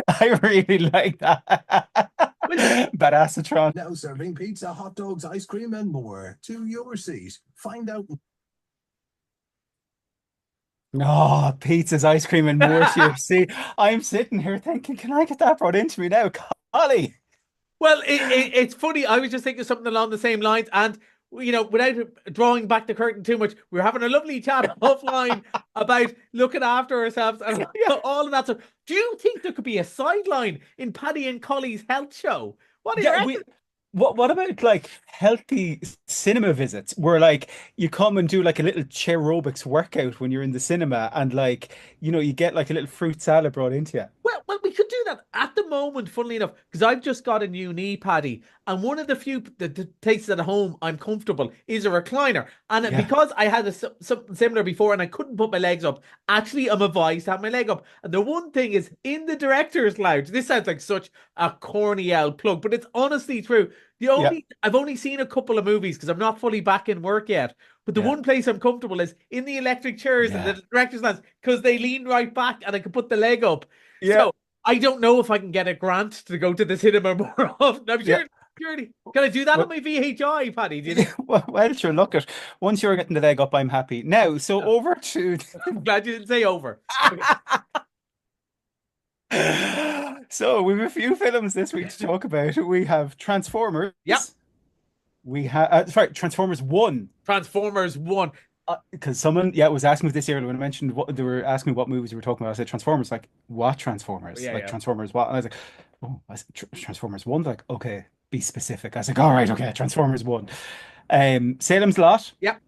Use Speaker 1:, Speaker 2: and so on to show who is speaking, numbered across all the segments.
Speaker 1: I really like that.
Speaker 2: Well,
Speaker 1: Badassatron.
Speaker 3: Now serving pizza, hot dogs, ice cream, and more to your seat. Find out.
Speaker 1: Oh, pizzas, ice cream, and more to your seat. I'm sitting here thinking, can I get that brought into me now? Collie.
Speaker 2: well, it's funny. I was just thinking something along the same lines, and without drawing back the curtain too much, we were having a lovely chat offline about looking after ourselves and
Speaker 1: Yeah.
Speaker 2: all of that stuff. Do you think there could be a sideline in Paddy and Collie's health show? What do you
Speaker 1: Yeah,
Speaker 2: reckon?
Speaker 1: what about like healthy cinema visits where like you come and do like a little chair aerobics workout when you're in the cinema and like you get like a little fruit salad brought into you.
Speaker 2: Well, we could do that at the moment, funnily enough, because I've just got a new knee, Paddy, and one of the few the places at home I'm comfortable is a recliner. And
Speaker 1: Yeah.
Speaker 2: because I had something similar before and I couldn't put my legs up, actually I'm advised to have my leg up. And the one thing is in the director's lounge, this sounds like such a corny old plug, but it's honestly true.
Speaker 1: Yeah.
Speaker 2: I've only seen a couple of movies because I'm not fully back in work yet. But the
Speaker 1: Yeah.
Speaker 2: one place I'm comfortable is in the electric chairs and the
Speaker 1: Yeah.
Speaker 2: director's lounge because they lean right back and I can put the leg up.
Speaker 1: Yeah.
Speaker 2: So I don't know if I can get a grant to go to the cinema more often. I'm
Speaker 1: Yeah.
Speaker 2: sure, surely. Can I do that on
Speaker 1: Well,
Speaker 2: my VHI, Paddy? Do you think?
Speaker 1: well, sure, look at once you're getting the leg up, I'm happy. Now, so over to
Speaker 2: I'm glad you didn't say over. Okay.
Speaker 1: so we have a few films this week to talk about. We have Transformers.
Speaker 2: Yep.
Speaker 1: We have sorry, Transformers 1.
Speaker 2: Transformers 1.
Speaker 1: Because someone, yeah, was asking me this earlier when I mentioned what they were asking me what movies we were talking about. I said Transformers, like what Transformers?
Speaker 2: Yeah,
Speaker 1: Like
Speaker 2: yeah.
Speaker 1: Transformers what? And I was like, oh, I said, Transformers 1. Like, okay, be specific. I was like, all right, okay, Transformers 1. Salem's Lot,
Speaker 2: Yep.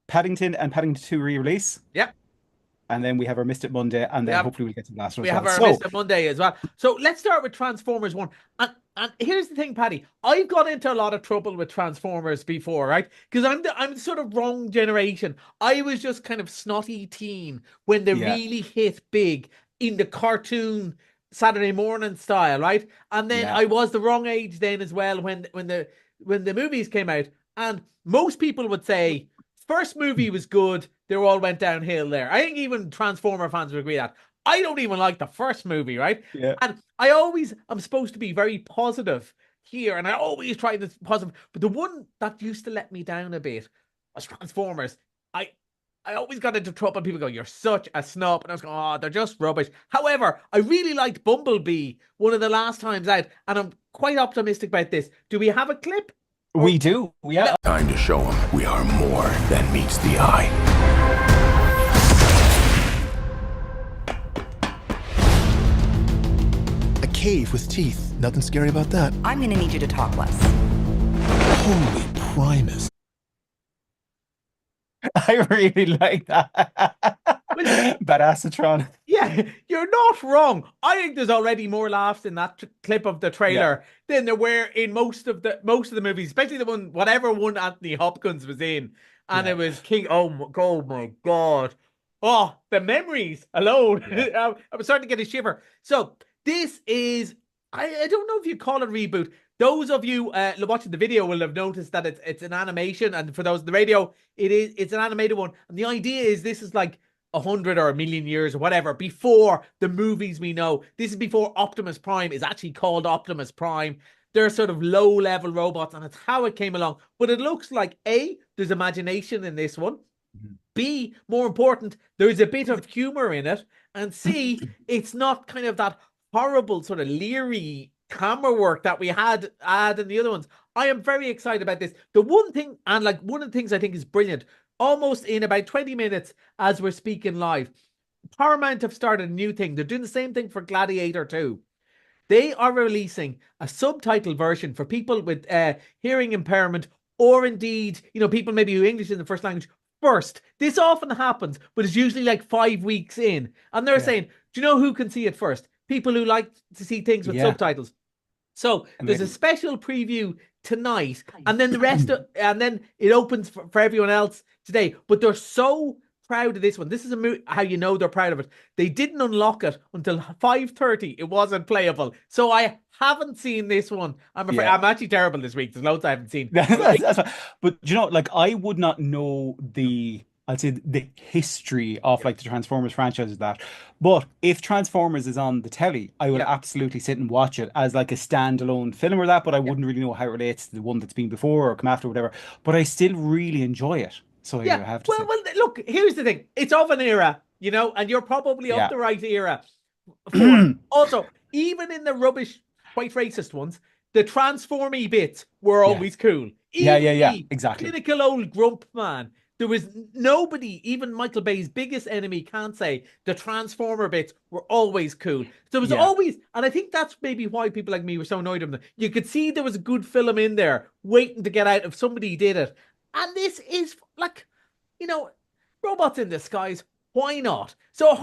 Speaker 1: Paddington and Paddington 2 re-release.
Speaker 2: Yep.
Speaker 1: And then we have our Missed It Monday, and
Speaker 2: We
Speaker 1: then
Speaker 2: have
Speaker 1: hopefully we'll get to the last one
Speaker 2: we
Speaker 1: as
Speaker 2: have
Speaker 1: well.
Speaker 2: our
Speaker 1: So
Speaker 2: Mr. Monday as well. So let's start with Transformers 1. And here's the thing, Paddy. I've got into a lot of trouble with Transformers before, right? Because I'm the sort of wrong generation. I was just kind of snotty teen when they
Speaker 1: yeah,
Speaker 2: really hit big in the cartoon Saturday morning style, right? And then
Speaker 1: yeah,
Speaker 2: I was the wrong age then as well when the movies came out. And most people would say first movie was good. They all went downhill there. I think even Transformer fans would agree that. I don't even like the first movie, right?
Speaker 1: yeah.
Speaker 2: And I'm supposed to be very positive here, and I always try this positive. But the one that used to let me down a bit was Transformers. I I always got into trouble and people go, "You're such a snob." And I was going, "Oh, they're just rubbish." However, I really liked Bumblebee one of the last times out, and I'm quite optimistic about this. Do we have a clip? Or
Speaker 1: We do. Yeah.
Speaker 4: Time to show them we are more than meets the eye.
Speaker 5: A cave with teeth. Nothing scary about that.
Speaker 6: I'm gonna need you to talk less.
Speaker 5: Holy Primus.
Speaker 1: I really like that. Badassatron.
Speaker 2: Yeah, you're not wrong. I think there's already more laughs in that clip of the trailer than there were in most of the movies, especially the one whatever one Anthony Hopkins was in, and
Speaker 1: Yeah.
Speaker 2: it was King. Oh my God! Oh, the memories alone.
Speaker 1: Yeah.
Speaker 2: I'm starting to get a shiver. So this is. I don't know if you call it reboot. Those of you watching the video will have noticed that it's an animation, and for those in the radio, it's an animated one. And the idea is this is like 100 or a million years or whatever before the movies we know. This is before Optimus Prime is actually called Optimus Prime. They're sort of low level robots, and it's how it came along. But it looks like A, there's imagination in this one.
Speaker 1: Mhm.
Speaker 2: B, more important, there's a bit of humor in it. And C, it's not kind of that horrible sort of leery camera work that we had in the other ones. I am very excited about this. The one thing, and like one of the things I think is brilliant, almost in about 20 minutes as we're speaking live, Paramount have started a new thing. They're doing the same thing for Gladiator 2. They are releasing a subtitle version for people with hearing impairment, or indeed, people maybe who English is the first language first. This often happens, but it's usually like 5 weeks in. And they're
Speaker 1: Yeah.
Speaker 2: saying, do you know who can see it first? People who like to see things with
Speaker 1: Yeah.
Speaker 2: subtitles. So there's a
Speaker 1: Amazing.
Speaker 2: special preview tonight, and then and then it opens for everyone else today. But they're so proud of this one. This is how you know they're proud of it. They didn't unlock it until 5:30. It wasn't playable, so I haven't seen this one. I'm afraid
Speaker 1: Yeah.
Speaker 2: I'm actually terrible this week. There's loads I haven't seen.
Speaker 1: That's fine. But like I would not know the I'd say the history of like the Transformers franchise is that. But if Transformers is on the telly, I will
Speaker 2: Yeah,
Speaker 1: absolutely sit and watch it as like a standalone film or that, but I
Speaker 2: yeah.
Speaker 1: wouldn't really know how it relates to the one that's been before or come after or whatever. But I still really enjoy it. So I
Speaker 2: Yeah.
Speaker 1: have to
Speaker 2: Well,
Speaker 1: say.
Speaker 2: well, look, here's the thing. It's of an era, you know, and you're probably of
Speaker 1: Yeah.
Speaker 2: the right era for it. Also, even in the rubbish, quite racist ones, the transformy bits were
Speaker 1: Yeah.
Speaker 2: always cool.
Speaker 1: Yeah, yeah,
Speaker 2: Even
Speaker 1: yeah.
Speaker 2: the
Speaker 1: Exactly.
Speaker 2: clinical old grump man. There was nobody, even Michael Bay's biggest enemy, can't say the Transformer bits were always cool. So there was
Speaker 1: Yeah.
Speaker 2: always, and I think that's maybe why people like me were so annoyed with them. You could see there was a good film in there waiting to get out if somebody did it. And this is like, you know, robots in disguise. Why not? So
Speaker 1: Yeah.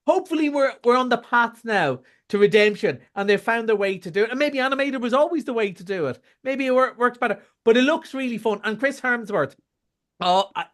Speaker 2: hopefully we're on the path now to redemption, and they found their way to do it. And maybe animated was always the way to do it. Maybe it works better, but it looks really fun. And Chris Hemsworth,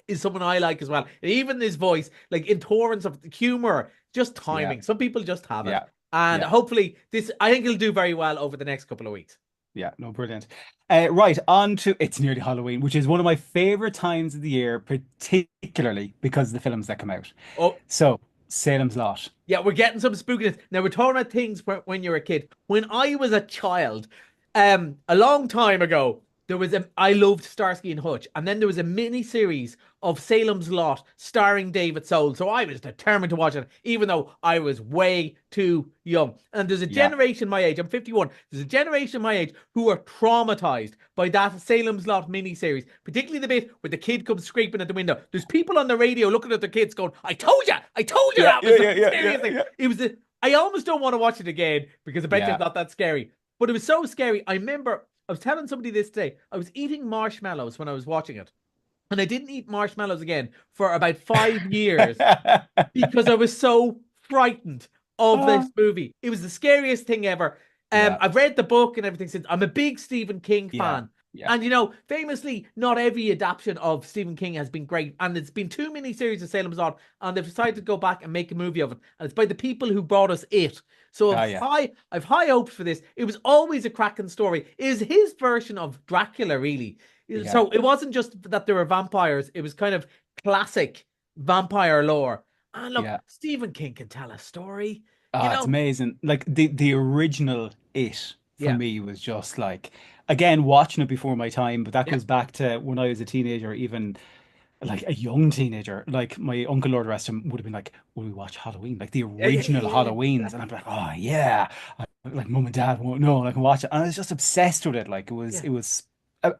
Speaker 2: is someone I like as well. And even his voice, like in torrents of humor, just
Speaker 1: Yeah.
Speaker 2: timing. Some people just have it.
Speaker 1: Yeah.
Speaker 2: And
Speaker 1: Yeah.
Speaker 2: hopefully this, I think it'll do very well over the next couple of weeks.
Speaker 1: Yeah, no, brilliant. Right, on to it's nearly Halloween, which is one of my favorite times of the year, particularly because of the films that come out.
Speaker 2: Oh,
Speaker 1: So, Salem's Lot.
Speaker 2: yeah, we're getting some spookiness. Now we're talking about things when you're a kid. When I was a child, a long time ago, there was I loved Starsky and Hutch, and then there was a mini series of Salem's Lot starring David Soul. So I was determined to watch it, even though I was way too young. And there's a
Speaker 1: Yeah,
Speaker 2: generation my age. I'm 51. There's a generation my age who are traumatized by that Salem's Lot mini series, particularly the bit where the kid comes scraping at the window. There's people on the radio looking at their kids going, I told you
Speaker 1: yeah,
Speaker 2: that
Speaker 1: yeah,
Speaker 2: was the
Speaker 1: yeah, yeah, yeah,
Speaker 2: scariest thing.
Speaker 1: yeah.
Speaker 2: It was I almost don't want to watch it again because I bet you it's
Speaker 1: Yeah.
Speaker 2: not that scary. But it was so scary. I remember I was telling somebody this day. I was eating marshmallows when I was watching it. And I didn't eat marshmallows again for about 5 years because I was so frightened of this
Speaker 1: Oh,
Speaker 2: movie. It was the scariest thing ever.
Speaker 1: yeah,
Speaker 2: I've read the book and everything since. I'm a big Stephen King
Speaker 1: yeah,
Speaker 2: fan.
Speaker 1: yeah,
Speaker 2: And you know, famously, not every adaptation of Stephen King has been great. And it's been too many series of Salem's Lot, and they've decided to go back and make a movie of it. And it's by the people who brought us It. So
Speaker 1: yeah,
Speaker 2: I've high hopes for this. It was always a cracking story. It is his version of Dracula, really.
Speaker 1: yeah.
Speaker 2: So it wasn't just that there were vampires, it was kind of classic vampire lore. And look,
Speaker 1: Yeah.
Speaker 2: Stephen King can tell a story, you
Speaker 1: Ah, it's
Speaker 2: know?
Speaker 1: amazing. Like the original It for
Speaker 2: Yeah.
Speaker 1: me was just like again watching it before my time, but that
Speaker 2: Yeah.
Speaker 1: goes back to when I was a teenager, even like a young teenager. Like my uncle, Lord rest him, would have been like, "Will we watch Halloween? Like the
Speaker 2: Yeah, yeah,
Speaker 1: original
Speaker 2: yeah,
Speaker 1: Halloweens?" And
Speaker 2: yeah.
Speaker 1: I'm like, "Oh yeah." Like mum and dad won't know, like watch it. And I was just obsessed with it. Like
Speaker 2: Yeah.
Speaker 1: it was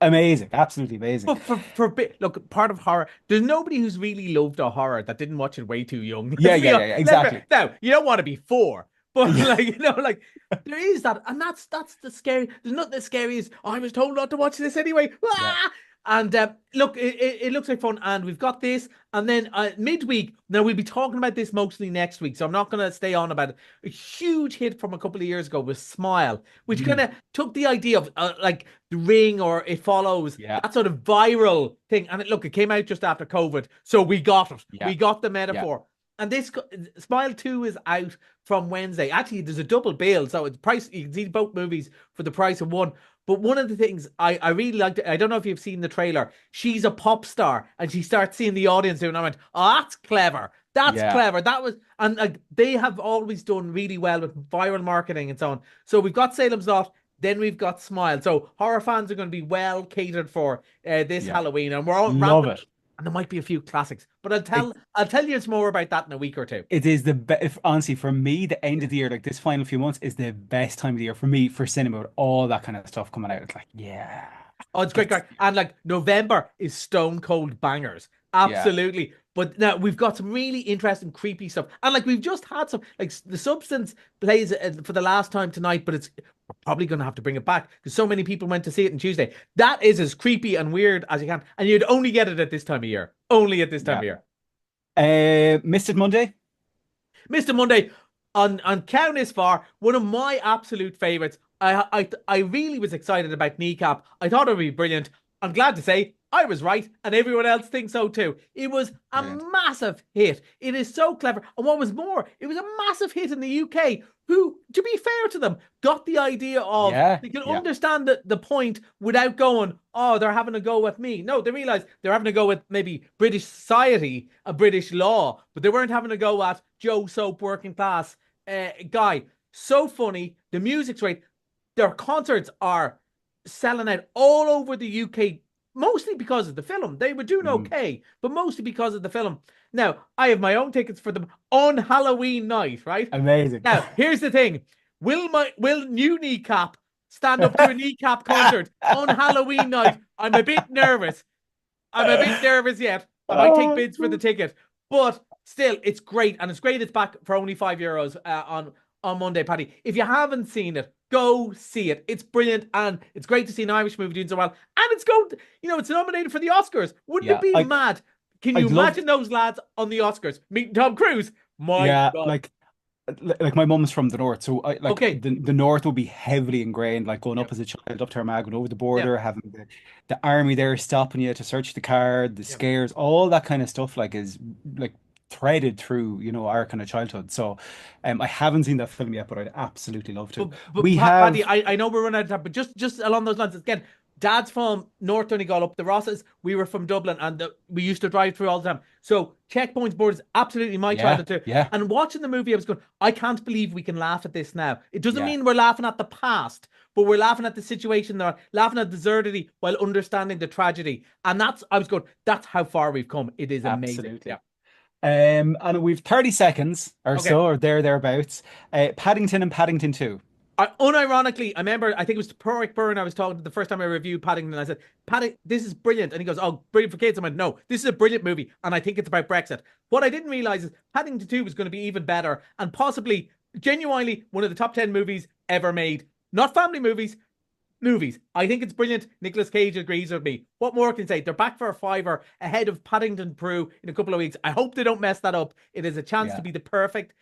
Speaker 1: amazing, absolutely amazing.
Speaker 2: But look, part of horror, there's nobody who's really loved a horror that didn't watch it way too young.
Speaker 1: Yeah, yeah, yeah, yeah, exactly.
Speaker 2: Now, you don't want to be four, but
Speaker 1: Yeah,
Speaker 2: like, you know, like there is that, and that's the scary. There's nothing as scary as I was told not to watch this anyway.
Speaker 1: yeah.
Speaker 2: Ah! And look, it looks like fun, and we've got this, and then midweek. Now we'll be talking about this mostly next week, so I'm not going to stay on about it. A huge hit from a couple of years ago was Smile, which kind
Speaker 1: Mm,
Speaker 2: of took the idea of like The Ring or It Follows,
Speaker 1: yeah,
Speaker 2: that sort of viral thing. And look, it came out just after COVID, so we got it.
Speaker 1: yeah,
Speaker 2: We got the
Speaker 1: yeah,
Speaker 2: metaphor. And this Smile 2 is out from Wednesday. Actually, there's a double bill, so it's price. You can see both movies for the price of one. But one of the things I really liked, I don't know if you've seen the trailer. She's a pop star, and she starts seeing the audience doing. I went, "Oh, that's clever. That's
Speaker 1: yeah,
Speaker 2: clever." That was, and like they have always done really well with viral marketing and so on. So we've got Salem's Lot. Then we've got Smile. So horror fans are going to be well catered for this
Speaker 1: yeah.
Speaker 2: Halloween, and we're all
Speaker 1: Love
Speaker 2: ramping.
Speaker 1: it.
Speaker 2: And there might be a few classics, but
Speaker 1: It
Speaker 2: I'll tell you more about that in a week or two.
Speaker 1: it is the best. Honestly, for me, the end of the year, like this final few months, is the best time of the year for me for cinema with all that kind of stuff coming out. It's like, yeah,
Speaker 2: Oh, it's great,
Speaker 1: it's
Speaker 2: great. And like November is stone cold bangers.
Speaker 1: yeah,
Speaker 2: Absolutely. But now we've got some really interesting, creepy stuff. And like we've just had some, like The Substance plays for the last time tonight, but we're probably going to have to bring it back because so many people went to see it on Tuesday. That is as creepy and weird as you can. And you'd only get it at this time of year. Only at this time
Speaker 1: yeah.
Speaker 2: of year.
Speaker 1: Missed it Monday.
Speaker 2: Mr. Monday, on Count This Far, one of my absolute favorites. I really was excited about Kneecap. I thought it would be brilliant. I'm glad to say I was right, and everyone else thinks so too. It was a
Speaker 1: Brilliant.
Speaker 2: massive hit. It is so clever. And what was more, it was a massive hit in the UK. Who to be fair to them, got the idea of they can understand the point without going, oh, they're having a go at me. No, they realize they're having a go at maybe British society, a British law, but they weren't having a go at Joe Soap working class guy. So funny. The music's great. Their concerts are selling out all over the UK, mostly because of the film. They were doing okay, but mostly because of the film. Now, I have my own tickets for them on Halloween night, right?
Speaker 1: Amazing.
Speaker 2: Now, here's the thing. Will new kneecap stand up to a kneecap concert on Halloween night? I'm a bit nervous. Yet. I might take bids for the ticket. But still, it's great. And it's great it's back for only €5 on Monday, Paddy. If you haven't seen it, go see it. It's brilliant, and it's great to see an Irish movie doing so well. And it's it's nominated for the Oscars. Wouldn't it be mad? Can you imagine those lads on the Oscars meeting Tom Cruise? My God.
Speaker 1: Like my mum's from the north, so the north will be heavily ingrained. Like going up as a child up to Armagh, going over the border, having the army there stopping you to search the card, the scares, all that kind of stuff. Like is like threaded through our kind of childhood. So I haven't seen that film yet, but I'd absolutely love to.
Speaker 2: But Paddy, I know we're running out of time, but just along those lines again. Dad's from North Donegal up the Rosses. We were from Dublin, and we used to drive through all the time. So checkpoints, borders, absolutely my childhood too.
Speaker 1: Yeah.
Speaker 2: And watching the movie, I was going, I can't believe we can laugh at this now. It doesn't mean we're laughing at the past, but we're laughing at the situation there, laughing at the absurdity while understanding the tragedy. And I was going, that's how far we've come. It is amazing.
Speaker 1: Absolutely. Yeah. And we've 30 seconds or so, or thereabouts. Paddington and Paddington 2.
Speaker 2: Unironically, I remember, I think it was to Porrick Byrne I was talking to the first time I reviewed Paddington. I said, Paddy, this is brilliant. And he goes, oh, brilliant for kids. I went, no, this is a brilliant movie. And I think it's about Brexit. What I didn't realize is Paddington 2 was going to be even better and possibly, genuinely, one of the top 10 movies ever made. Not family movies. I think it's brilliant. Nicolas Cage agrees with me. What more can I say? They're back for a $5 ahead of Paddington Prue in a couple of weeks. I hope they don't mess that up. It is a chance to be the perfect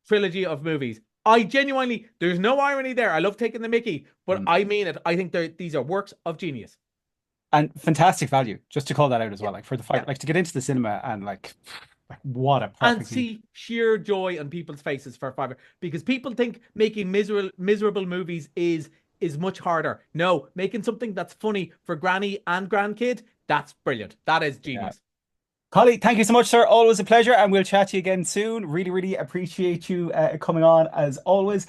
Speaker 2: trilogy of movies. I genuinely, there's no irony there. I love taking the mickey, but I mean it. I think these are works of genius.
Speaker 1: And fantastic value, just to call that out as well. Like for the fight, like to get into the cinema and like what a perfect
Speaker 2: and see sheer joy on people's faces for $5, because people think making miserable movies is much harder. No, making something that's funny for granny and grandkid, that's brilliant. That is genius.
Speaker 1: Collie, thank you so much, sir. Always a pleasure, and we'll chat to you again soon. Really, really appreciate you coming on as always.